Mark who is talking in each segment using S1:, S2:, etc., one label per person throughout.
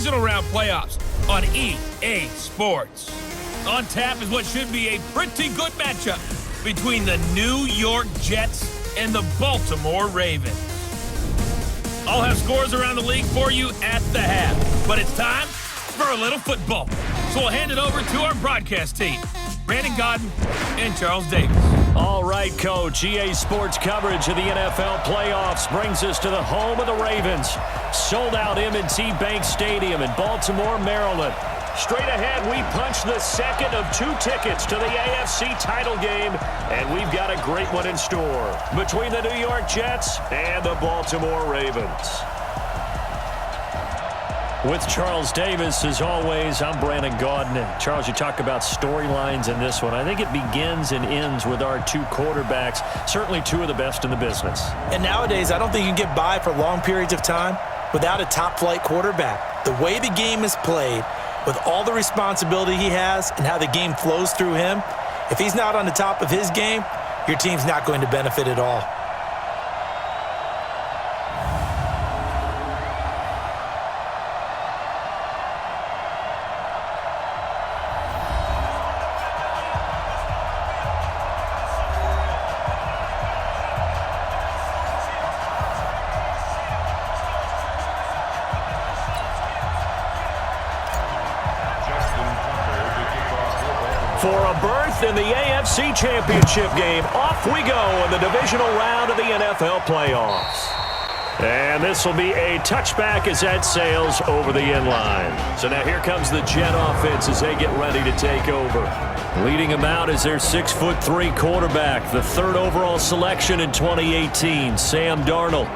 S1: Divisional round playoffs on EA Sports. On tap is what should be a pretty good matchup between the New York Jets and the Baltimore Ravens. I'll have scores around the league for you at the half, but it's time for a little football. So we'll hand it over to our broadcast team, Brandon Godden and Charles Davis.
S2: All right, Coach. EA Sports coverage of the NFL playoffs brings us to the home of the Ravens. Sold out M&T Bank Stadium in Baltimore, Maryland. Straight ahead, we punch the second of 2 tickets to the AFC title game, and we've got a great one in store between the New York Jets and the Baltimore Ravens. With Charles Davis, as always, I'm Brandon Godden. And Charles, you talk about storylines in this one. I think it begins and ends with our 2 quarterbacks, certainly 2 of the best in the business.
S3: And nowadays, I don't think you can get by for long periods of time without a top-flight quarterback. The way the game is played, with all the responsibility he has and how the game flows through him, if he's not on the top of his game, your team's not going to benefit at all.
S2: For a berth in the AFC Championship game, off we go in the divisional round of the NFL playoffs. And this will be a touchback as that sails over the end line. So now here comes the Jet offense as they get ready to take over. Leading them out is their 6'3" quarterback, the 3rd overall selection in 2018, Sam Darnold.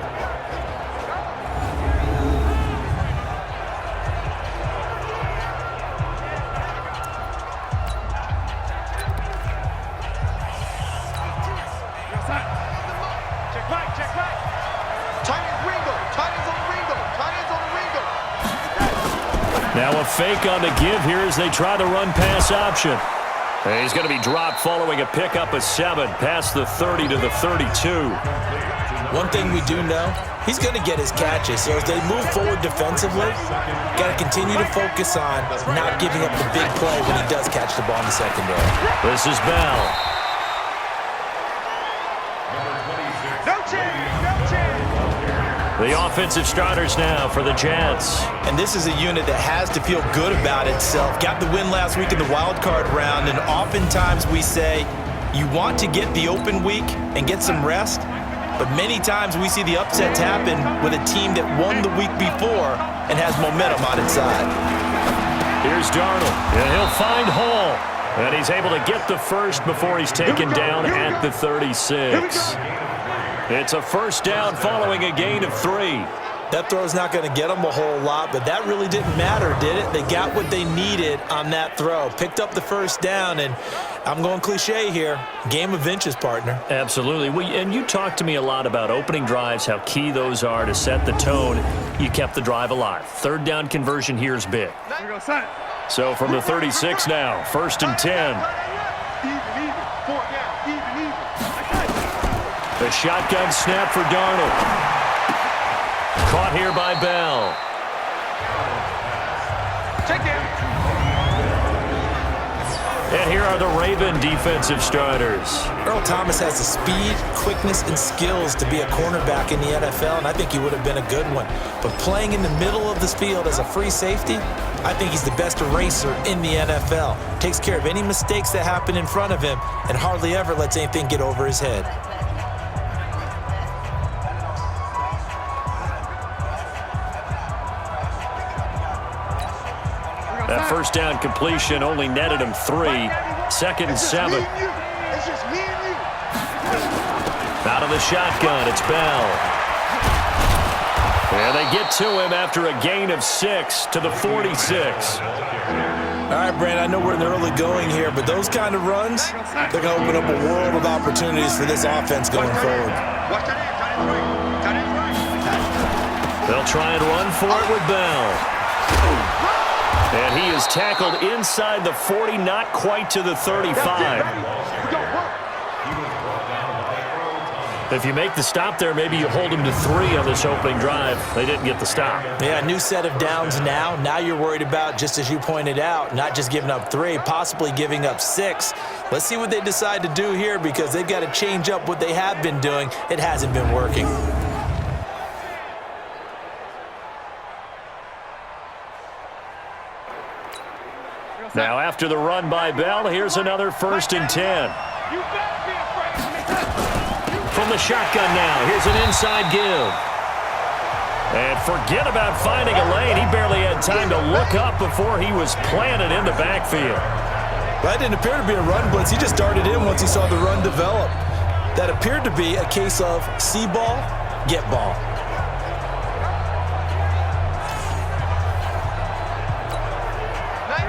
S2: Now a fake on the give here as they try the run-pass option. And he's going to be dropped following a pickup of 7 past the 30 to the 32.
S3: One thing we do know, he's going to get his catches. So as they move forward defensively, got to continue to focus on not giving up the big play when he does catch the ball in the secondary.
S2: This is Bell.
S4: No chance, no chance.
S2: The offensive starters now for the Jets.
S3: And this is a unit that has to feel good about itself. Got the win last week in the wild card round, and oftentimes we say you want to get the open week and get some rest, but many times we see the upsets happen with a team that won the week before and has momentum on its side.
S2: Here's Darnold, and he'll find Hall. And he's able to get the first before he's taken down at the 36. It's a first down following a gain of 3.
S3: That throw's not going to get them a whole lot, but that really didn't matter, did it? They got what they needed on that throw. Picked up the first down, and I'm going cliche here. Game of inches, partner.
S2: Absolutely. And you talked to me a lot about opening drives, how key those are to set the tone. You kept the drive alive. 3rd down conversion here is big. So from the 36 now, 1st and 10. The shotgun snap for Darnold. Caught here by Bell.
S4: Check down.
S2: And here are the Raven defensive starters.
S3: Earl Thomas has the speed, quickness, and skills to be a cornerback in the NFL, and I think he would have been a good one. But playing in the middle of this field as a free safety, I think he's the best eraser in the NFL. Takes care of any mistakes that happen in front of him and hardly ever lets anything get over his head.
S2: That first down completion only netted him 3. 2nd and 7. Out of the shotgun, it's Bell. And they get to him after a gain of 6 to the 46.
S3: All right, Brand, I know we're in the early going here, but those kind of runs, they're going to open up a world of opportunities for this offense going forward.
S2: They'll try and run for it with Bell. And he is tackled inside the 40, not quite to the 35. If you make the stop there, maybe you hold them to 3 on this opening drive. They didn't get the stop.
S3: Yeah, new set of downs now. Now you're worried about, just as you pointed out, not just giving up 3, possibly giving up 6. Let's see what they decide to do here because they've got to change up what they have been doing. It hasn't been working.
S2: Now after the run by Bell, here's another 1st and 10. From the shotgun now, here's an inside give. And forget about finding a lane. He barely had time to look up before he was planted in the backfield.
S3: That didn't appear to be a run blitz. He just darted in once he saw the run develop. That appeared to be a case of see ball, get ball.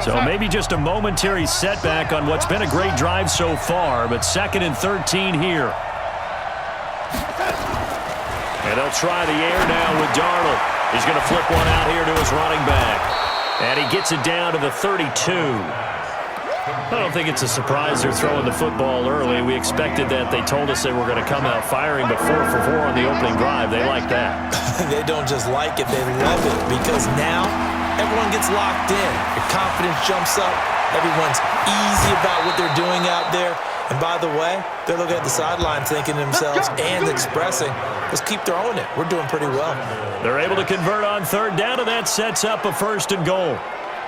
S2: So maybe just a momentary setback on what's been a great drive so far, but 2nd and 13 here. And they'll try the air now with Darnold. He's going to flip one out here to his running back. And he gets it down to the 32. I don't think it's a surprise they're throwing the football early. We expected that. They told us they were going to come out firing, but 4 for 4 on the opening drive. They like that.
S3: They don't just like it, they love it, because now everyone gets locked in. Your confidence jumps up. Everyone's easy about what they're doing out there. And by the way, they're looking at the sideline thinking to themselves and expressing, let's keep throwing it. We're doing pretty well.
S2: They're able to convert on 3rd down, and that sets up a 1st and goal.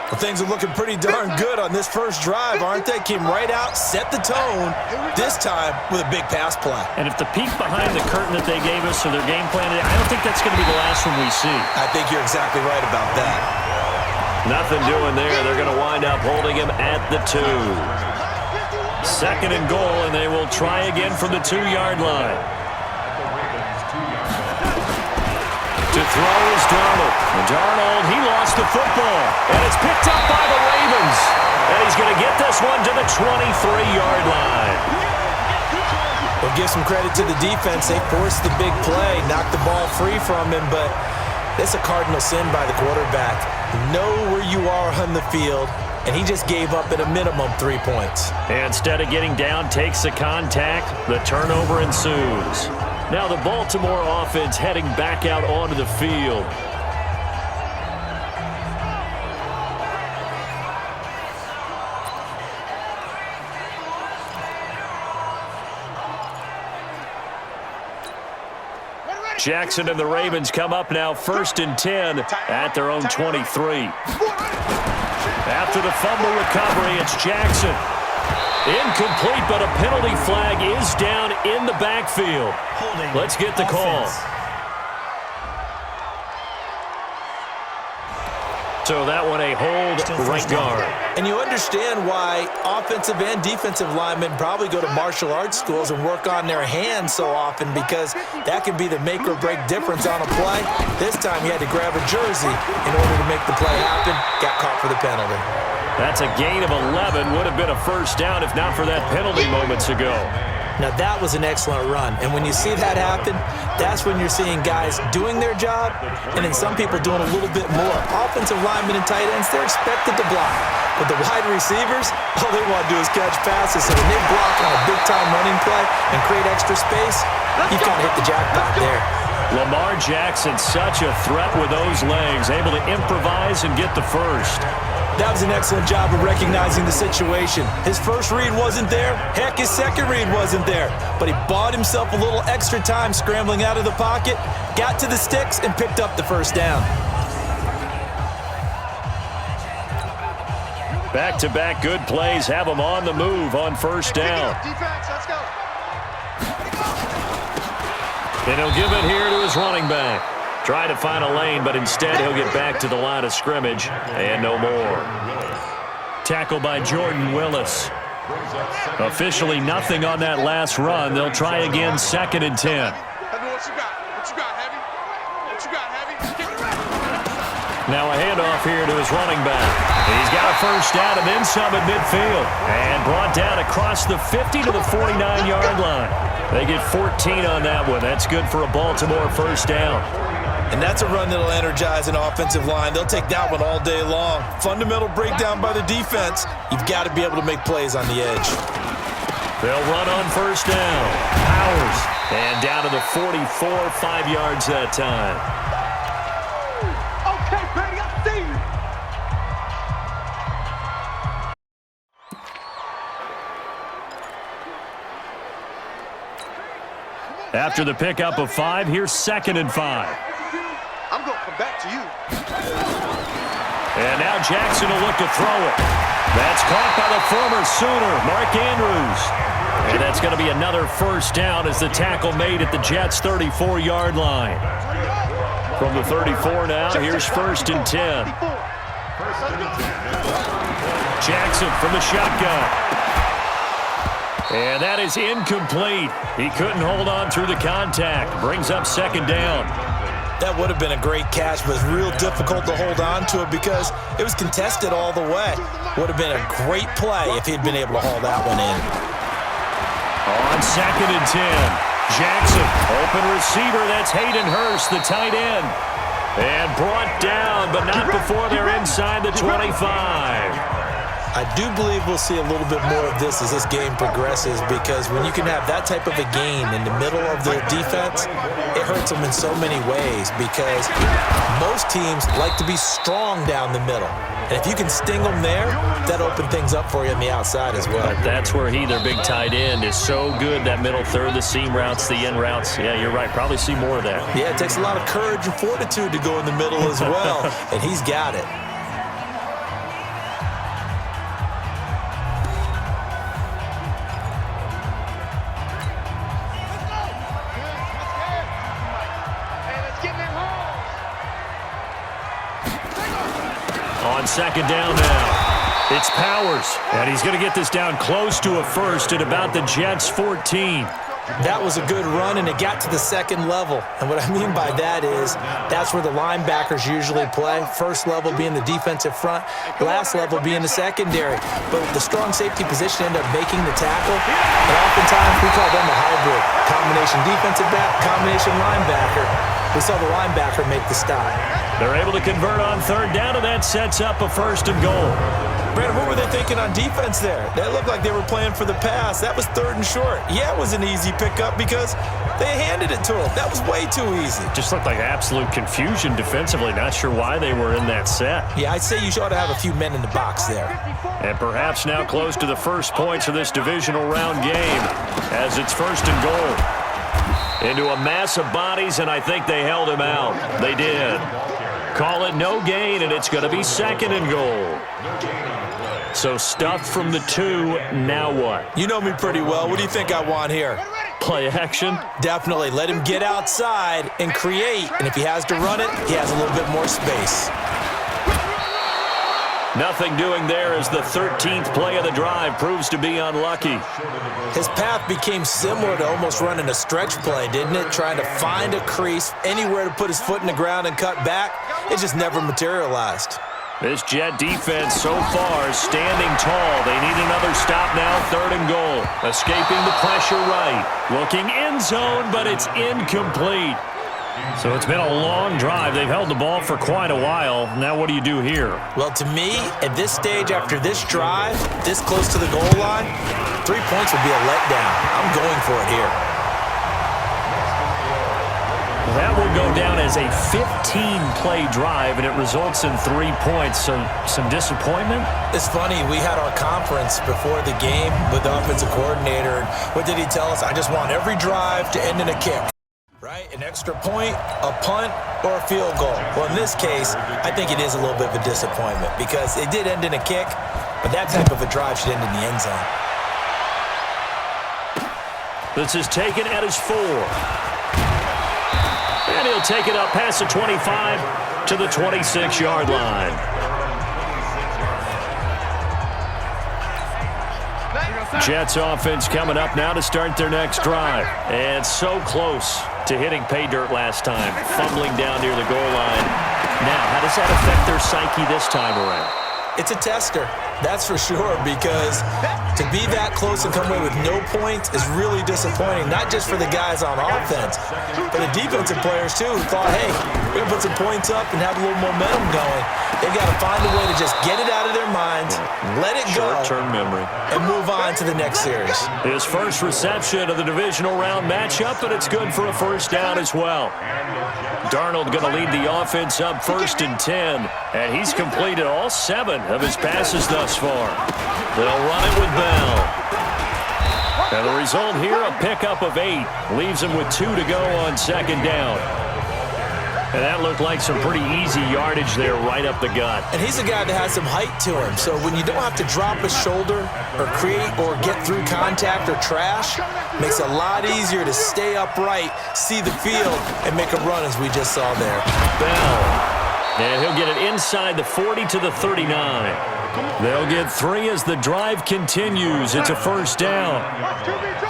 S3: Well, things are looking pretty darn good on this first drive, aren't they? Came right out, set the tone, this time with a big pass play.
S2: And if the peek behind the curtain that they gave us or their game plan, I don't think that's going to be the last one we see.
S3: I think you're exactly right about that.
S2: Nothing doing there. They're going to wind up holding him at the 2. 2nd and goal, and they will try again from the 2-yard line. To throw is Darnold. And Darnold, he lost the football. And it's picked up by the Ravens. And he's going to get this one to the 23-yard line.
S3: We'll give some credit to the defense. They forced the big play, knocked the ball free from him, but it's a cardinal sin by the quarterback. Know where you are on the field, and he just gave up at a minimum 3 points.
S2: And instead of getting down, takes the contact. The turnover ensues. Now the Baltimore offense heading back out onto the field. Jackson and the Ravens come up now 1st and 10 at their own 23. After the fumble recovery, it's Jackson. Incomplete, but a penalty flag is down in the backfield. Let's get the call. So that one a hold right guard.
S3: And you understand why offensive and defensive linemen probably go to martial arts schools and work on their hands so often, because that can be the make or break difference on a play. This time he had to grab a jersey in order to make the play happen. Got caught for the penalty.
S2: That's a gain of 11. Would have been a 1st down if not for that penalty moments ago.
S3: Now, that was an excellent run. And when you see that happen, that's when you're seeing guys doing their job and then some people doing a little bit more. Offensive linemen and tight ends, they're expected to block. But the wide receivers, all they want to do is catch passes. So when they block on a big-time running play and create extra space, you've kind of hit the jackpot there.
S2: Lamar Jackson, such a threat with those legs, able to improvise and get the 1st.
S3: That was an excellent job of recognizing the situation. His first read wasn't there. Heck, his second read wasn't there. But he bought himself a little extra time scrambling out of the pocket, got to the sticks, and picked up the 1st down.
S2: Back-to-back good plays have him on the move on 1st down.
S4: Defense, let's go.
S2: And he'll give it here to his running back. Try to find a lane, but instead he'll get back to the line of scrimmage and no more. Tackle by Jordan Willis. Officially nothing on that last run. They'll try again 2nd and 10.
S4: What you got? What you got, Heavy? What you got, Heavy?
S2: Now a handoff here to his running back. He's got a 1st down and then some at midfield. And brought down across the 50 to the 49-yard line. They get 14 on that one. That's good for a Baltimore 1st down.
S3: And that's a run that'll energize an offensive line. They'll take that one all day long. Fundamental breakdown by the defense. You've got to be able to make plays on the edge.
S2: They'll run on first down. Powers. And down to the 44, 5 yards that time.
S4: Okay, Brady, I see you.
S2: After the pickup of 5, here's 2nd and 5.
S4: I'm going to come back to you.
S2: And now Jackson will look to throw it. That's caught by the former Sooner, Mark Andrews. And that's going to be another first down as the tackle made at the Jets' 34-yard line. From the 34 now, here's 1st and 10. Jackson from the shotgun. And that is incomplete. He couldn't hold on through the contact. Brings up 2nd down.
S3: That would have been a great catch, but it's real difficult to hold on to it because it was contested all the way. Would have been a great play if he'd been able to haul that one in.
S2: On 2nd and 10, Jackson, open receiver, that's Hayden Hurst, the tight end. And brought down, but not before they're inside the 25.
S3: I do believe we'll see a little bit more of this as this game progresses because when you can have that type of a gain in the middle of the defense, it hurts them in so many ways because most teams like to be strong down the middle. And if you can sting them there, that opens things up for you on the outside as well.
S2: But that's where their big tight end, is so good, that middle third, the seam routes, the in routes. Yeah, you're right. Probably see more of that.
S3: Yeah, it takes a lot of courage and fortitude to go in the middle as well, and he's got it.
S2: On 2nd down now, it's Powers, and he's going to get this down close to a first at about the Jets' 14.
S3: That was a good run, and it got to the 2nd level. And what I mean by that is that's where the linebackers usually play. First level being the defensive front, last level being the secondary. But the strong safety position ended up making the tackle, and oftentimes we call them a hybrid. Combination defensive back, combination linebacker. We saw the linebacker make the stop.
S2: They're able to convert on 3rd down, and that sets up a 1st and goal.
S3: Brad, what were they thinking on defense there? That looked like they were playing for the pass. That was 3rd and short. Yeah, it was an easy pickup because they handed it to him. That was way too easy.
S2: Just looked like absolute confusion defensively. Not sure why they were in that set.
S3: Yeah, I'd say you ought to have a few men in the box there.
S2: And perhaps now close to the first points of this divisional round game as it's 1st and goal. Into a mass of bodies, and I think they held him out. They did. Call it no gain, and it's going to be 2nd and goal. So stuffed from the 2, now what?
S3: You know me pretty well. What do you think I want here?
S2: Play action?
S3: Definitely. Let him get outside and create, and if he has to run it, he has a little bit more space.
S2: Nothing doing there as the 13th play of the drive proves to be unlucky.
S3: His path became similar to almost running a stretch play, didn't it? Trying to find a crease, anywhere to put his foot in the ground and cut back. It just never materialized.
S2: This Jet defense so far is standing tall. They need another stop now, 3rd and goal. Escaping the pressure right. Looking end zone, but it's incomplete. So it's been a long drive. They've held the ball for quite a while. Now what do you do here?
S3: Well, to me, at this stage after this drive, this close to the goal line, 3 points would be a letdown. I'm going for it here.
S2: That will go down as a 15-play drive, and it results in 3 points. So some disappointment?
S3: It's funny. We had our conference before the game with the offensive coordinator. What did he tell us? I just want every drive to end in a kick. Right? An extra point, a punt, or a field goal. Well, in this case, I think it is a little bit of a disappointment because it did end in a kick, but that type of a drive should end in the end zone.
S2: This is taken at his 4. And he'll take it up past the 25 to the 26-yard line. Jets offense coming up now to start their next drive. And so close to hitting pay dirt last time, fumbling down near the goal line. Now, how does that affect their psyche this time around?
S3: It's a tester, that's for sure, because to be that close and come away with no points is really disappointing, not just for the guys on offense, but the defensive players too, who thought, hey, we're going to put some points up and have a little momentum going. They've got to find a way to just get it out of their minds, let it go,
S2: short-term memory,
S3: and move on to the next series.
S2: His first reception of the divisional round matchup, and it's good for a first down as well. Darnold going to lead the offense up 1st and 10, and he's completed all 7 of his passes thus far. They'll run it with Bell. And the result here, a pickup of 8. Leaves him with 2 to go on 2nd down. And that looked like some pretty easy yardage there right up the gut.
S3: And he's a guy that has some height to him. So when you don't have to drop a shoulder or create or get through contact or trash, makes it a lot easier to stay upright, see the field, and make a run as we just saw there.
S2: Bell. And he'll get it inside the 40 to the 39. They'll get 3 as the drive continues. It's a first down.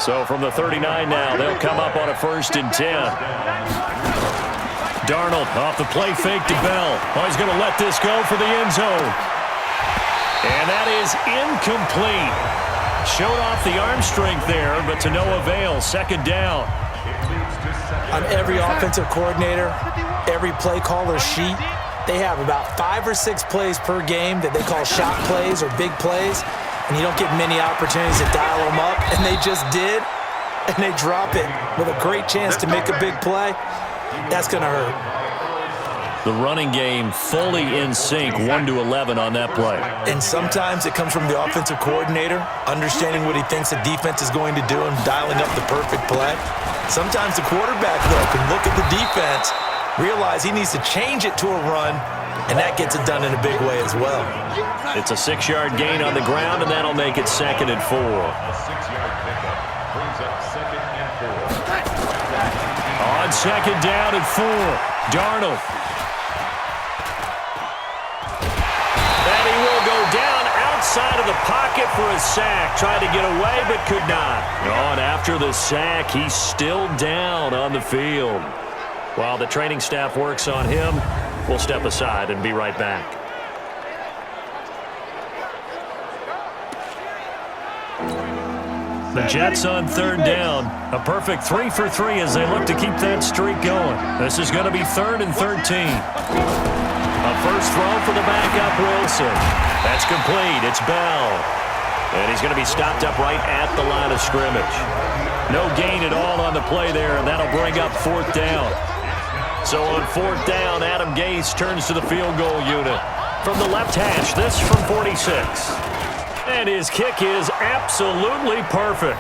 S2: So from the 39 now, they'll come up on a 1st and 10. Darnold off the play fake to Bell. Oh, he's going to let this go for the end zone. And that is incomplete. Showed off the arm strength there, but to no avail. 2nd down.
S3: On every offensive coordinator, every play caller sheet, they have about 5 or 6 plays per game that they call shot plays or big plays, and you don't get many opportunities to dial them up, and they just did, and they drop it with a great chance to make a big play. That's going to hurt.
S2: The running game fully in sync, 1-11 on that play.
S3: And sometimes it comes from the offensive coordinator, understanding what he thinks the defense is going to do and dialing up the perfect play. Sometimes the quarterback, though, can look at the defense, realize he needs to change it to a run, and that gets it done in a big way as well.
S2: It's a 6-yard gain on the ground, and that'll make it 2nd and 4. On 2nd down and 4, Darnold. And he will go down outside of the pocket for a sack. Tried to get away, but could not. On after the sack, he's still down on the field. While the training staff works on him, we'll step aside and be right back. The Jets on 3rd down. A perfect 3 for 3 as they look to keep that streak going. This is going to be 3rd and 13. A first throw for the backup, Wilson. That's complete. It's Bell. And he's going to be stopped up right at the line of scrimmage. No gain at all on the play there, and that'll bring up 4th down. So on 4th down, Adam Gase turns to the field goal unit. From the left hash, this from 46. And his kick is absolutely perfect.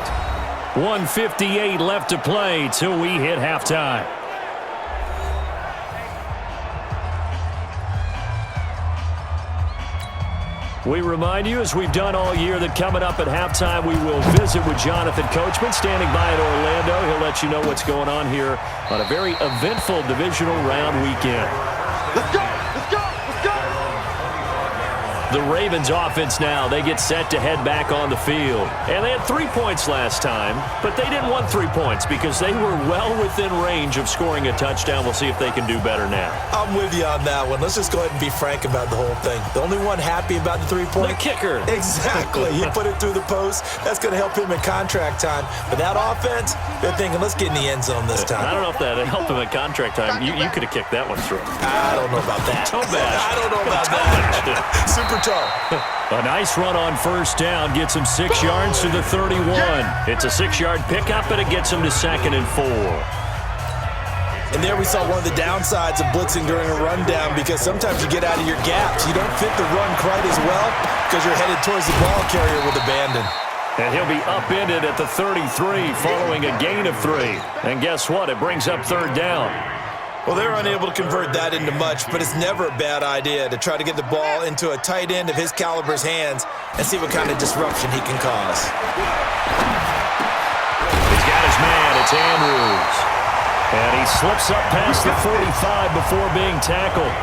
S2: 1:58 left to play till we hit halftime. We remind you, as we've done all year, that coming up at halftime, we will visit with Jonathan Coachman standing by in Orlando. He'll let you know what's going on here on a very eventful divisional round weekend.
S4: Let's go! Let's go! Let's go!
S2: The Ravens offense now, they get set to head back on the field. And they had 3 points last time, but they didn't want 3 points because they were well within range of scoring a touchdown. We'll see if they can do better now.
S3: I'm with you on that one. Let's just go ahead and be frank about the whole thing. The only one happy about the 3-point?
S2: The kicker.
S3: Exactly. He put it through the post. That's going to help him in contract time. But that offense, they're thinking, let's get in the end zone this time.
S2: I don't know if that helped him at contract time. You could have kicked that one through.
S3: I don't know about that.
S2: Toe bash.
S3: I don't know about that. Super toe.
S2: A nice run on first down gets him 6 yards to the 31. It's a 6-yard pickup, and it gets him to 2nd and 4.
S3: And there we saw one of the downsides of blitzing during a rundown, because sometimes you get out of your gaps. You don't fit the run quite as well because you're headed towards the ball carrier with abandon.
S2: And he'll be upended at the 33 following a gain of 3. And guess what? It brings up 3rd down.
S3: Well, they're unable to convert that into much, but it's never a bad idea to try to get the ball into a tight end of his caliber's hands and see what kind of disruption he can cause.
S2: He's got his man. It's Andrews. And he slips up past the 45 before being tackled.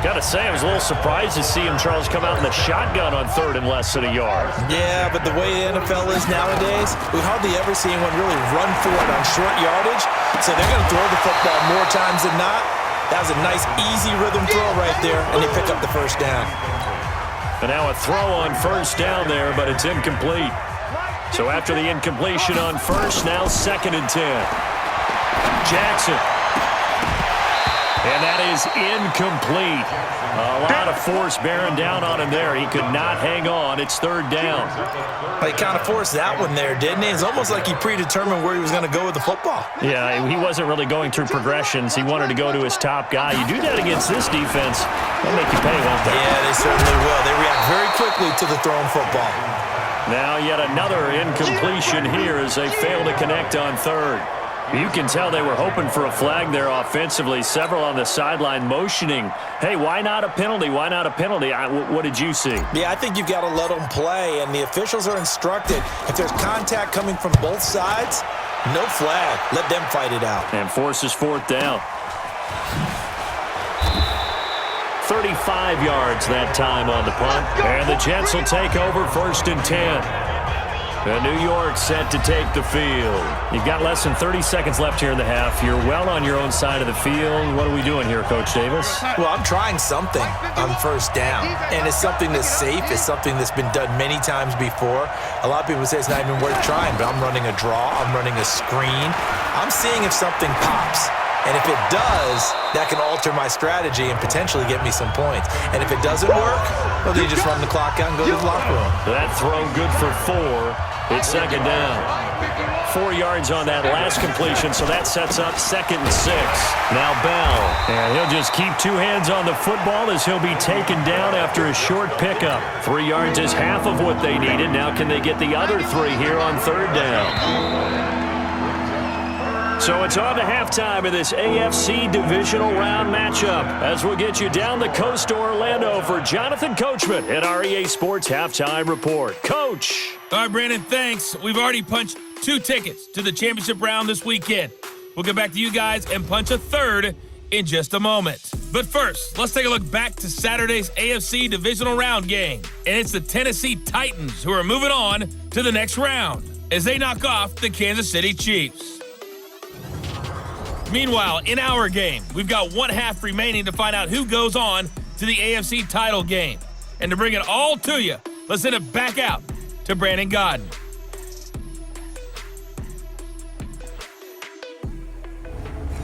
S2: Got to say, I was a little surprised to see him, Charles, come out in the shotgun on 3rd and less than a yard.
S3: Yeah, but the way the NFL is nowadays, we hardly ever see anyone really run for it on short yardage. So they're going to throw the football more times than not. That was a nice, easy rhythm throw right there, and they pick up the first down.
S2: And now a throw on first down there, but it's incomplete. So after the incompletion on first, now 2nd and 10. Jackson. And that is incomplete. A lot of force bearing down on him there. He could not hang on. It's third down.
S3: He kind of forced that one there, didn't he? It's almost like he predetermined where he was going to go with the football.
S2: Yeah, he wasn't really going through progressions. He wanted to go to his top guy. You do that against this defense, they'll make you pay, won't they?
S3: Yeah, they certainly will. They react very quickly to the thrown football.
S2: Now yet another incompletion here as they fail to connect on third. You can tell they were hoping for a flag there offensively. Several on the sideline motioning, hey, why not a penalty? Why not a penalty? What did you see?
S3: Yeah, I think you've got to let them play, and the officials are instructed. If there's contact coming from both sides, no flag. Let them fight it out.
S2: And forces fourth down. 35 yards that time on the punt. And the Jets will take over 1st and 10. And New York set to take the field. You've got less than 30 seconds left here in the half. You're well on your own side of the field. What are we doing here, Coach Davis?
S3: Well, I'm trying something on 1st down. And it's something that's safe. It's something that's been done many times before. A lot of people say it's not even worth trying, but I'm running a draw. I'm running a screen. I'm seeing if something pops. And if it does, that can alter my strategy and potentially get me some points. And if it doesn't work, well, then you just run the clock out and go to the locker room.
S2: That throw good for 4. It's 2nd down. 4 yards on that last completion, so that sets up 2nd and 6. Now Bell. And he'll just keep 2 hands on the football as he'll be taken down after a short pickup. 3 yards is half of what they needed. Now can they get the other 3 here on 3rd down? So it's on to halftime of this AFC Divisional Round matchup as we'll get you down the coast to Orlando for Jonathan Coachman at our EA Sports Halftime Report. Coach.
S1: All right, Brandon, thanks. We've already punched 2 tickets to the championship round this weekend. We'll get back to you guys and punch a 3rd in just a moment. But first, let's take a look back to Saturday's AFC Divisional Round game. And it's the Tennessee Titans who are moving on to the next round as they knock off the Kansas City Chiefs. Meanwhile, in our game, we've got 1 half remaining to find out who goes on to the AFC title game. And to bring it all to you, let's send it back out to Brandon Godden.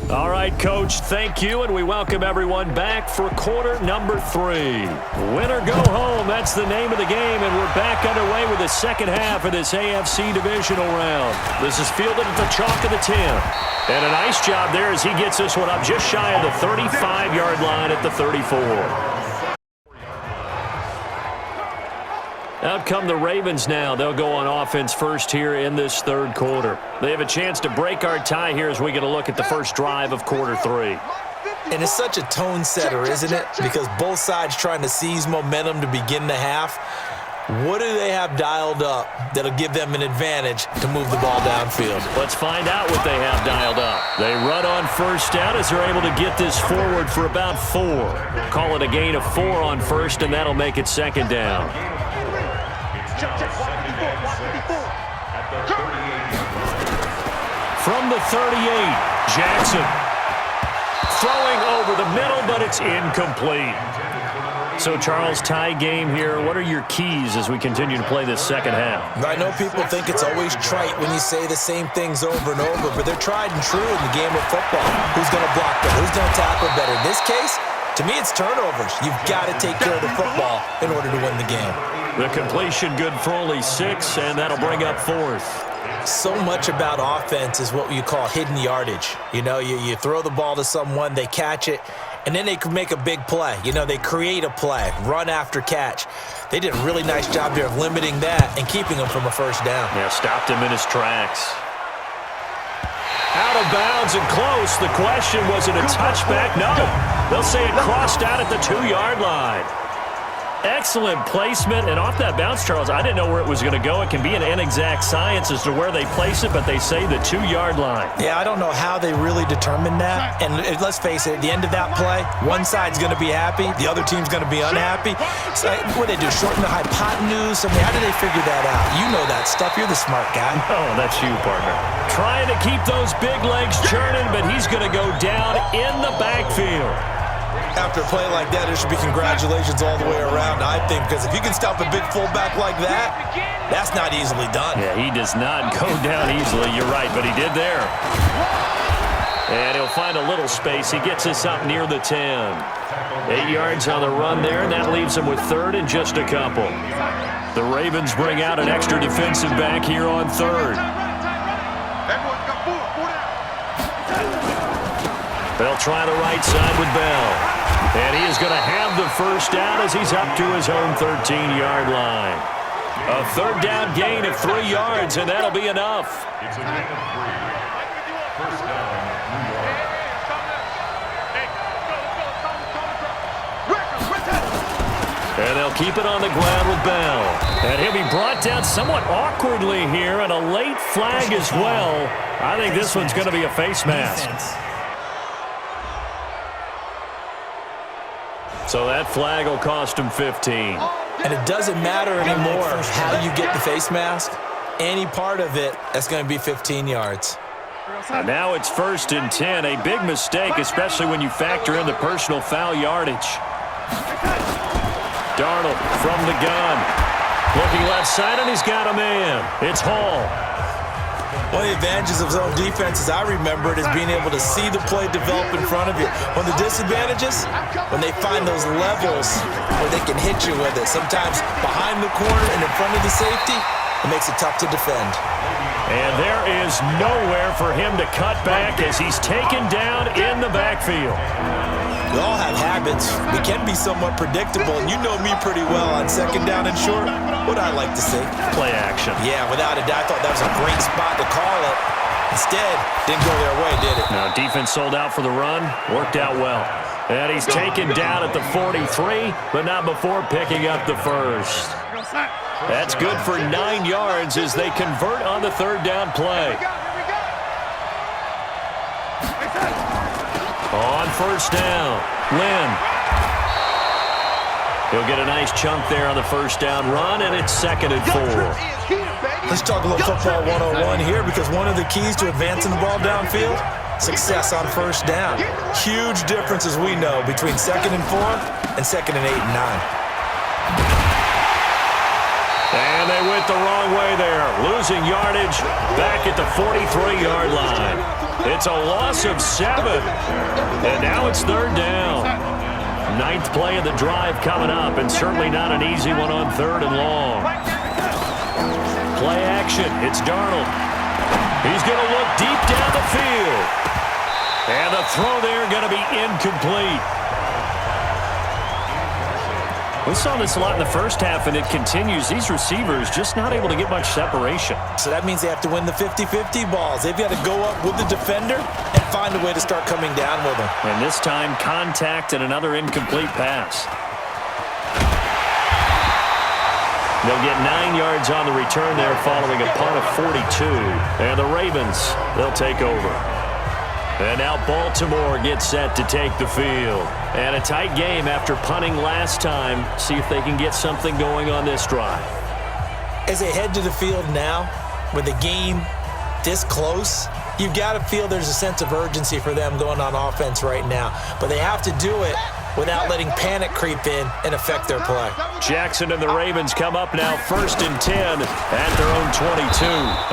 S2: All right, Coach, thank you, and we welcome everyone back for quarter number 3. Win or go home, that's the name of the game, and we're back underway with the second half of this AFC Divisional Round. This is fielded at the chalk of the 10. And a nice job there as he gets this one up just shy of the 35-yard line at the 34. Out come the Ravens now. They'll go on offense first here in this 3rd quarter. They have a chance to break our tie here as we get a look at the first drive of quarter 3.
S3: And it's such a tone setter, isn't it? Because both sides trying to seize momentum to begin the half. What do they have dialed up that'll give them an advantage to move the ball downfield?
S2: Let's find out what they have dialed up. They run on 1st down as they're able to get this forward for about 4. Call it a gain of 4 on 1st, and that'll make it 2nd down. From the 38, Jackson. Throwing over the middle, but it's incomplete. So, Charles, tie game here. What are your keys as we continue to play this second half?
S3: I know people think it's always trite when you say the same things over and over, but they're tried and true in the game of football. Who's going to block better? Who's going to tackle better? In this case, to me, it's turnovers. You've got to take care of the football in order to win the game.
S2: The completion good for only 6, and that'll bring up 4th.
S3: So much about offense is what you call hidden yardage. You know, you throw the ball to someone, they catch it, and then they can make a big play. You know, they create a play, run after catch. They did a really nice job there of limiting that and keeping him from a 1st down.
S2: Yeah, stopped him in his tracks. Out of bounds and close. The question, was it a touchback? No. They'll say it crossed out at the 2-yard line. Excellent placement, and off that bounce, Charles, I didn't know where it was going to go. It can be an inexact science as to where they place it, but they say the 2-yard line.
S3: Yeah, I don't know how they really determined that. And let's face it, at the end of that play, one side's going to be happy, the other team's going to be unhappy. So what do they do, shorten the hypotenuse? I mean, how do they figure that out? You know that stuff. You're the smart guy.
S2: Oh, that's you, partner. Trying to keep those big legs churning, but he's going to go down in the backfield.
S3: After a play like that, there should be congratulations all the way around, I think, because if you can stop a big fullback like that, that's not easily done.
S2: Yeah, he does not go down easily. You're right, but he did there. And he'll find a little space. He gets this up near the 10. 8 yards on the run there, and that leaves him with third and just a couple. The Ravens bring out an extra defensive back here on third. They'll try the right side with Bell. And he is going to have the first down as he's up to his own 13-yard line. A third down gain of 3 yards, and that'll be enough.
S5: It's a gain of 3. First down, New York.
S2: And they'll keep it on the ground with Bell. And he'll be brought down somewhat awkwardly here, and a late flag as well. I think this one's going to be a face mask. So that flag will cost him 15.
S3: And it doesn't matter anymore how you get the face mask. Any part of it, that's going to be 15 yards.
S2: And now it's 1st and 10. A big mistake, especially when you factor in the personal foul yardage. Darnold from the gun. Looking left side, and he's got a man. It's Hall.
S3: One of the advantages of zone defense, as I remember it, is being able to see the play develop in front of you. One of the disadvantages, when they find those levels where they can hit you with it, sometimes behind the corner and in front of the safety, it makes it tough to defend.
S2: And there is nowhere for him to cut back as he's taken down in the backfield.
S3: We all have habits. We can be somewhat predictable, and you know me pretty well on 2nd down and short. What I like to see?
S2: Play action.
S3: Yeah, without a doubt, I thought that was a great spot to call it. Instead, didn't go their way, did it?
S2: Now, defense sold out for the run. Worked out well. And he's taken down at the 43, but not before picking up the first. That's good for 9 yards as they convert on the 3rd down play. On 1st down, Lynn. He'll get a nice chunk there on the 1st down run, and it's 2nd and 4.
S3: Let's talk a little football 101 here, because one of the keys to advancing the ball downfield, success on 1st down. Huge difference, as we know, between 2nd and 4 and 2nd and 8 and 9.
S2: And they went the wrong way there, losing yardage back at the 43-yard line. It's a loss of 7, and now it's 3rd down. 9th play of the drive coming up, and certainly not an easy one on 3rd and long. Play action, it's Darnold. He's going to look deep down the field. And the throw there going to be incomplete. We saw this a lot in the first half, and it continues. These receivers just not able to get much separation.
S3: So that means they have to win the 50-50 balls. They've got to go up with the defender and find a way to start coming down with them.
S2: And this time, contact and another incomplete pass. They'll get 9 yards on the return there following a punt of 42. And the Ravens, they'll take over. And now Baltimore gets set to take the field. And a tight game after punting last time. See if they can get something going on this drive.
S3: As they head to the field now, with the game this close, you've got to feel there's a sense of urgency for them going on offense right now. But they have to do it without letting panic creep in and affect their play.
S2: Jackson and the Ravens come up now 1st and 10 at their own 22.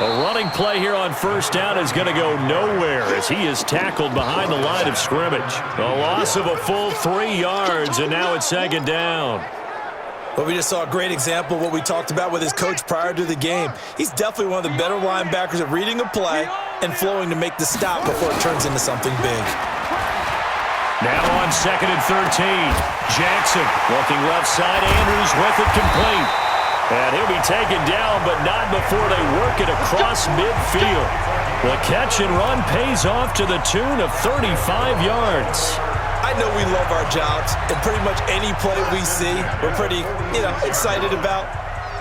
S2: A running play here on 1st down is going to go nowhere as he is tackled behind the line of scrimmage. A loss of a full 3 yards, and now it's 2nd down.
S3: Well, we just saw a great example of what we talked about with his coach prior to the game. He's definitely one of the better linebackers at reading a play and flowing to make the stop before it turns into something big.
S2: Now on 2nd and 13. Jackson looking left side. Andrews with it complete. And he'll be taken down, but not before they work it across midfield. The catch and run pays off to the tune of 35 yards.
S3: I know we love our jobs, and pretty much any play we see, we're pretty, excited about.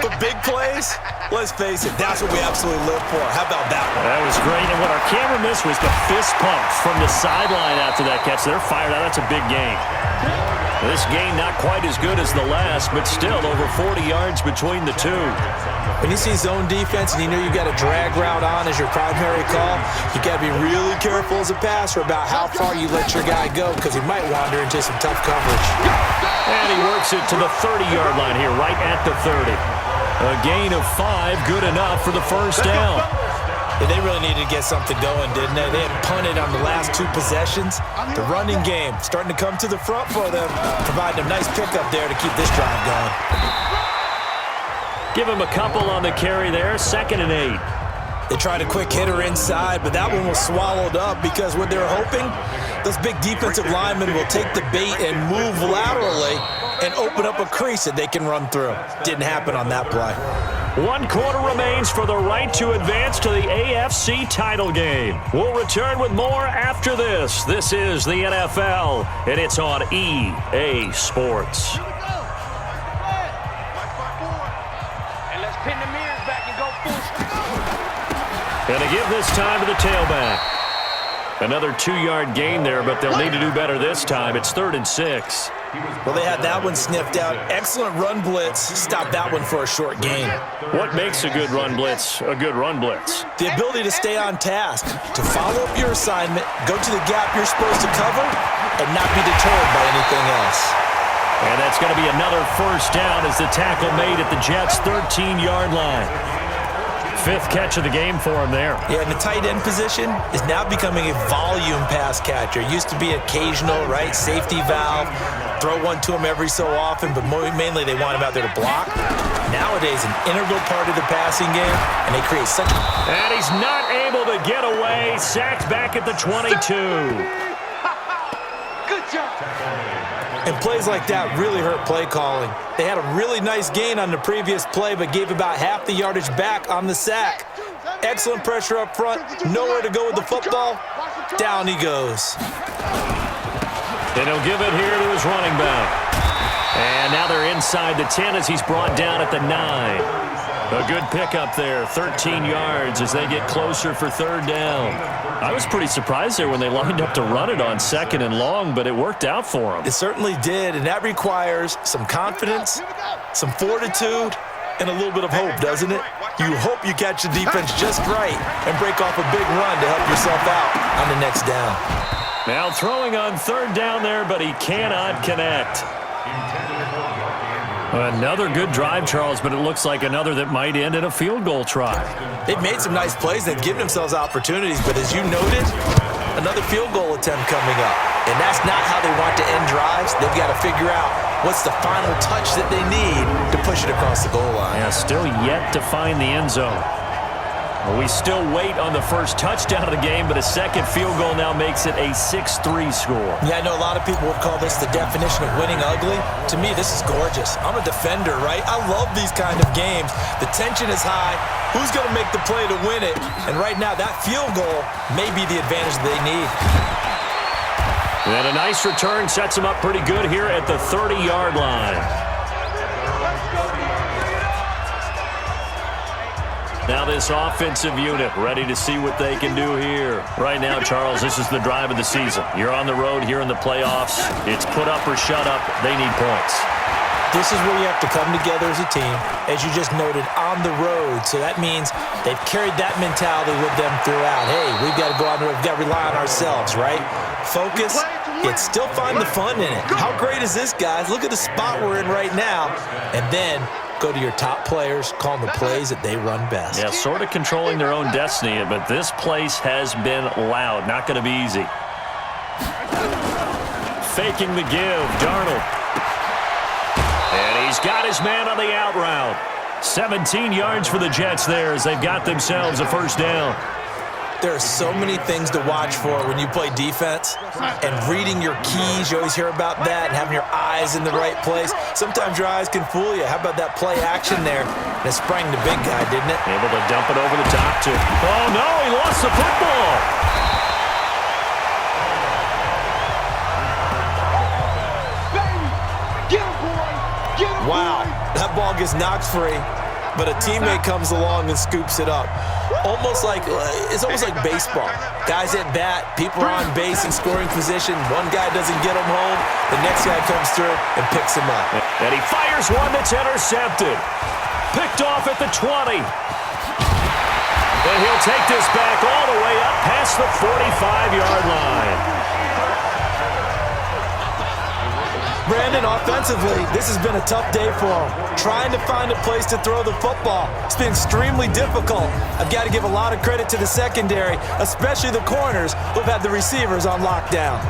S3: But big plays, let's face it, that's what we absolutely live for. How about that one?
S2: That was great, and what our camera missed was the fist pump from the sideline after that catch. They're fired out. That's a big gain. This game not quite as good as the last, but still over 40 yards between the two.
S3: When you see zone defense and you know you've got a drag route on as your primary call, you got to be really careful as a passer about how far you let your guy go, because he might wander into some tough coverage.
S2: And he works it to the 30-yard line here, right at the 30. A gain of 5, good enough for the 1st down.
S3: Yeah, they really needed to get something going, didn't they? They had punted on the last 2 possessions. The running game starting to come to the front for them, providing a nice pickup there to keep this drive going.
S2: Give him a couple on the carry there, 2nd and 8.
S3: They tried a quick hitter inside, but that one was swallowed up because what they're hoping, those big defensive linemen will take the bait and move laterally and open up a crease that they can run through. Didn't happen on that play.
S2: 1 quarter remains for the right to advance to the AFC title game. We'll return with more after this. This is the NFL, and it's on EA Sports.
S6: And let's pin the mirrors back and go full speed.
S2: And to give this time to the tailback. Another 2-yard gain there, but they'll need to do better this time. It's 3rd and 6.
S3: Well, they had that one sniffed out. Excellent run blitz. Stopped that one for a short gain.
S2: What makes a good run blitz a good run blitz?
S3: The ability to stay on task, to follow up your assignment, go to the gap you're supposed to cover, and not be deterred by anything else.
S2: And that's going to be another 1st down as the tackle made at the Jets' 13-yard line. 5th catch of the game for him there.
S3: Yeah, and the tight end position is now becoming a volume pass catcher. Used to be occasional, right? Safety valve. Throw one to him every so often, but mainly they want him out there to block. Nowadays, an integral part of the passing game, and they create such...
S2: And he's not able to get away. Sacked back at the 22.
S6: Good job.
S3: And plays like that really hurt play calling. They had a really nice gain on the previous play, but gave about half the yardage back on the sack. Excellent pressure up front. Nowhere to go with the football. Down he goes.
S2: And he'll give it here to his running back. And now they're inside the 10 as he's brought down at the 9. A good pickup there, 13 yards as they get closer for 3rd down. I was pretty surprised there when they lined up to run it on 2nd and long, but it worked out for them.
S3: It certainly did, and that requires some confidence, some fortitude, and a little bit of hope, doesn't it? You hope you catch the defense just right and break off a big run to help yourself out on the next down.
S2: Now throwing on 3rd down there, but he cannot connect. Another good drive, Charles, but it looks like another that might end in a field goal try.
S3: They've made some nice plays. They've given themselves opportunities, but as you noted, another field goal attempt coming up. And that's not how they want to end drives. They've got to figure out what's the final touch that they need to push it across the goal line.
S2: Yeah, still yet to find the end zone. Well, we still wait on the first touchdown of the game, but a 2nd field goal now makes it a 6-3 score.
S3: Yeah, I know a lot of people would call this the definition of winning ugly. To me, this is gorgeous. I'm a defender, right? I love these kind of games. The tension is high. Who's going to make the play to win it? And right now, that field goal may be the advantage they need.
S2: And a nice return sets them up pretty good here at the 30-yard line. Now this offensive unit ready to see what they can do here. Right now, Charles, this is the drive of the season. You're on the road here in the playoffs. It's put up or shut up. They need points.
S3: This is where you have to come together as a team, as you just noted, on the road. So that means they've carried that mentality with them throughout. Hey, we've got to go out there. We've got to rely on ourselves, right? Focus, yet still find the fun in it. How great is this, guys? Look at the spot we're in right now. And then go to your top players, call them the plays that they run best.
S2: Yeah, sort of controlling their own destiny, but this place has been loud. Not going to be easy. Faking the give, Darnold. And he's got his man on the out route. 17 yards for the Jets there as they've got themselves a 1st down.
S3: There are so many things to watch for when you play defense, and reading your keys, you always hear about that, and having your eyes in the right place. Sometimes your eyes can fool you. How about that play action there? And it sprang the big guy, didn't it?
S2: Able to dump it over the top to... Oh, no, he lost the football.
S6: Get him, boy. Get him,
S3: Wow, that ball gets knocked free, but a teammate comes along and scoops it up. It's almost like baseball. Guys at bat, people are on base in scoring position. One guy doesn't get him home. The next guy comes through and picks him up.
S2: And he fires one that's intercepted. Picked off at the 20. And he'll take this back all the way up past the 45-yard line.
S3: Brandon, offensively, this has been a tough day for him. Trying to find a place to throw the football. It's been extremely difficult. I've got to give a lot of credit to the secondary, especially the corners who've had the receivers on lockdown.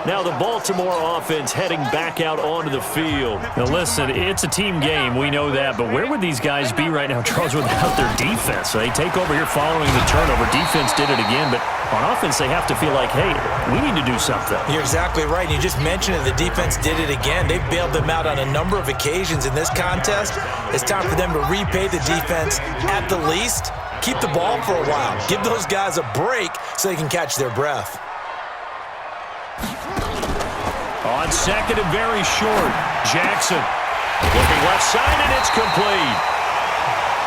S2: Now the Baltimore offense heading back out onto the field. Now listen, it's a team game. We know that. But where would these guys be right now, Charles, without their defense? So they take over here following the turnover. Defense did it again. But on offense, they have to feel like, hey, we need to do something.
S3: You're exactly right. You just mentioned it. The defense did it again. They bailed them out on a number of occasions in this contest. It's time for them to repay the defense at the least. Keep the ball for a while. Give those guys a break so they can catch their breath.
S2: On second and very short, Jackson looking left side, and it's complete.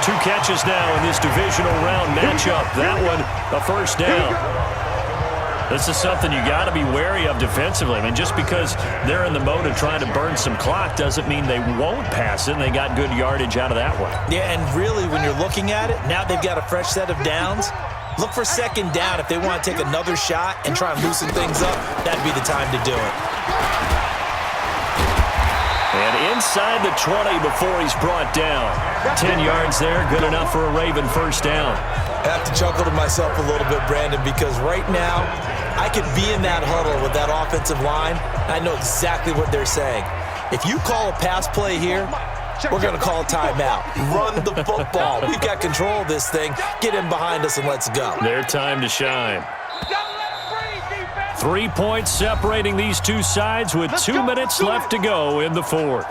S2: 2 catches now in this divisional round matchup. That one, a first down. This is something you got to be wary of defensively. I mean, just because they're in the mode of trying to burn some clock doesn't mean they won't pass it, and they got good yardage out of that one.
S3: Yeah, and really, when you're looking at it, now they've got a fresh set of downs. Look for second down if they want to take another shot and try and loosen things up. That'd be the time to do it.
S2: And inside the 20 before he's brought down. 10 yards there, good enough for a Raven first down.
S3: I have to chuckle to myself a little bit, Brandon, because right now I could be in that huddle with that offensive line. I know exactly what they're saying. If you call a pass play here, we're going to call a timeout. Run the football. We've got control of this thing. Get in behind us and let's go.
S2: Their time to shine. 3 points separating these two sides with 2 minutes left to go in the fourth.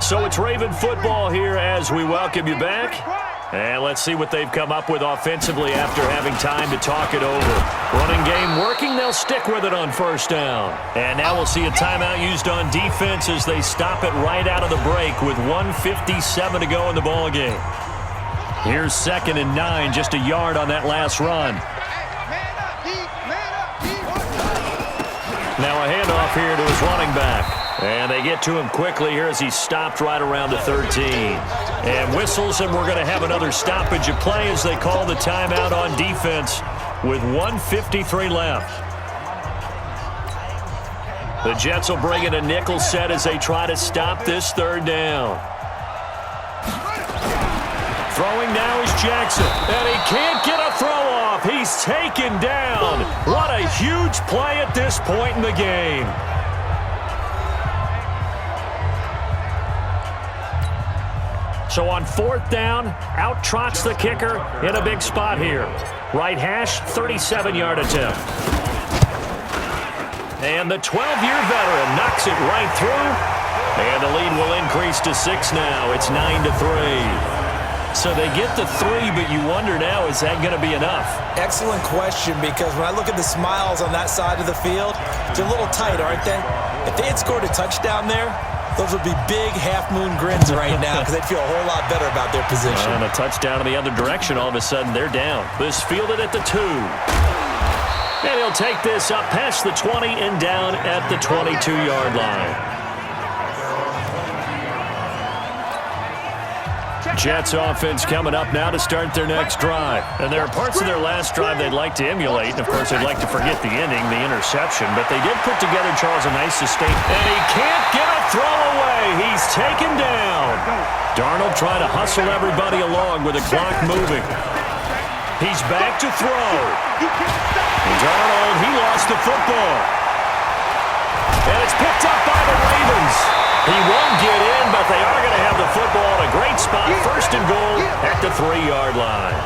S2: So it's Raven football here as we welcome you back. And let's see what they've come up with offensively after having time to talk it over. Running game working, they'll stick with it on first down. And now we'll see a timeout used on defense as they stop it right out of the break with 1:57 to go in the ball game. Here's 2nd and 9, just a yard on that last run. Now a handoff here to his running back. And they get to him quickly here as he's stopped right around the 13. And whistles, and we're going to have another stoppage of play as they call the timeout on defense with 1:53 left. The Jets will bring in a nickel set as they try to stop this third down. Throwing now is Jackson, and he can't get a throw off. He's taken down. What a huge play at this point in the game. So on 4th down, out trots the kicker in a big spot here. Right hash, 37-yard attempt. And the 12-year veteran knocks it right through. And the lead will increase to 6 now. It's 9-3. So they get the 3, but you wonder now, is that going to be enough?
S3: Excellent question, because when I look at the smiles on that side of the field, they're a little tight, aren't they? If they had scored a touchdown there, those would be big half-moon grins right now because they'd feel a whole lot better about their position.
S2: And a touchdown in the other direction, all of a sudden they're down. This fielded at the 2. And he'll take this up past the 20 and down at the 22-yard line. Jets offense coming up now to start their next drive. And there are parts of their last drive they'd like to emulate. And, of course, they'd like to forget the ending, the interception. But they did put together, Charles, a nice sustain. And he can't get a throw away. He's taken down. Darnold trying to hustle everybody along with the clock moving. He's back to throw. Darnold, he lost the football. And it's picked up by the Ravens. He won't get in, but they are going to have the football in a great spot. 1st and goal at the 3-yard line.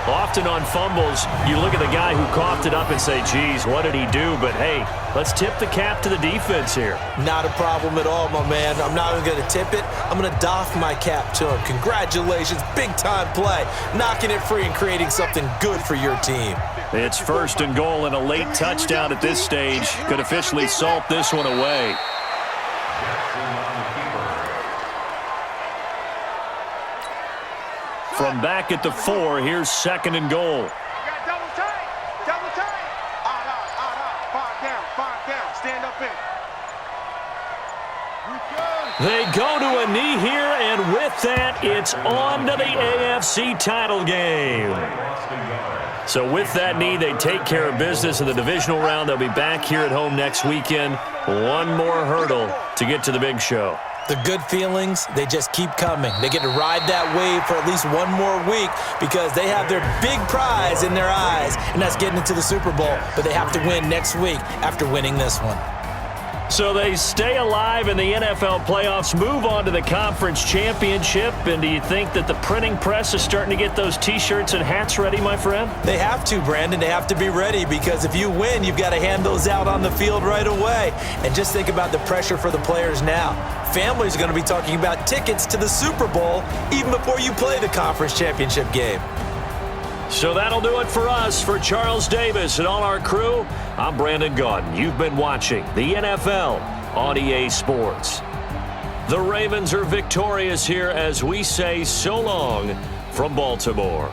S2: Often on fumbles, you look at the guy who coughed it up and say, geez, what did he do? But, hey, let's tip the cap to the defense here.
S3: Not a problem at all, my man. I'm not even going to tip it. I'm going to doff my cap to him. Congratulations, big-time play. Knocking it free and creating something good for your team.
S2: It's 1st and goal and a late touchdown at this stage. Could officially salt this one away. From back at the 4, here's 2nd and goal.
S4: Double tight. Double tight. Five down. Stand up in.
S2: They go to a knee here, and with that, it's on to the AFC title game. So with that knee, they take care of business in the divisional round. They'll be back here at home next weekend. One more hurdle to get to the big show.
S3: The good feelings, they just keep coming. They get to ride that wave for at least one more week because they have their big prize in their eyes, and that's getting into the Super Bowl. But they have to win next week after winning this one.
S2: So they stay alive in the NFL playoffs, move on to the conference championship. And do you think that the printing press is starting to get those T-shirts and hats ready, my friend?
S3: They have to, Brandon. They have to be ready because if you win, you've got to hand those out on the field right away. And just think about the pressure for the players now. Families are going to be talking about tickets to the Super Bowl even before you play the conference championship game.
S2: So that'll do it for us. For Charles Davis and all our crew, I'm Brandon Gaudin. You've been watching the NFL on EA Sports. The Ravens are victorious here as we say so long from Baltimore.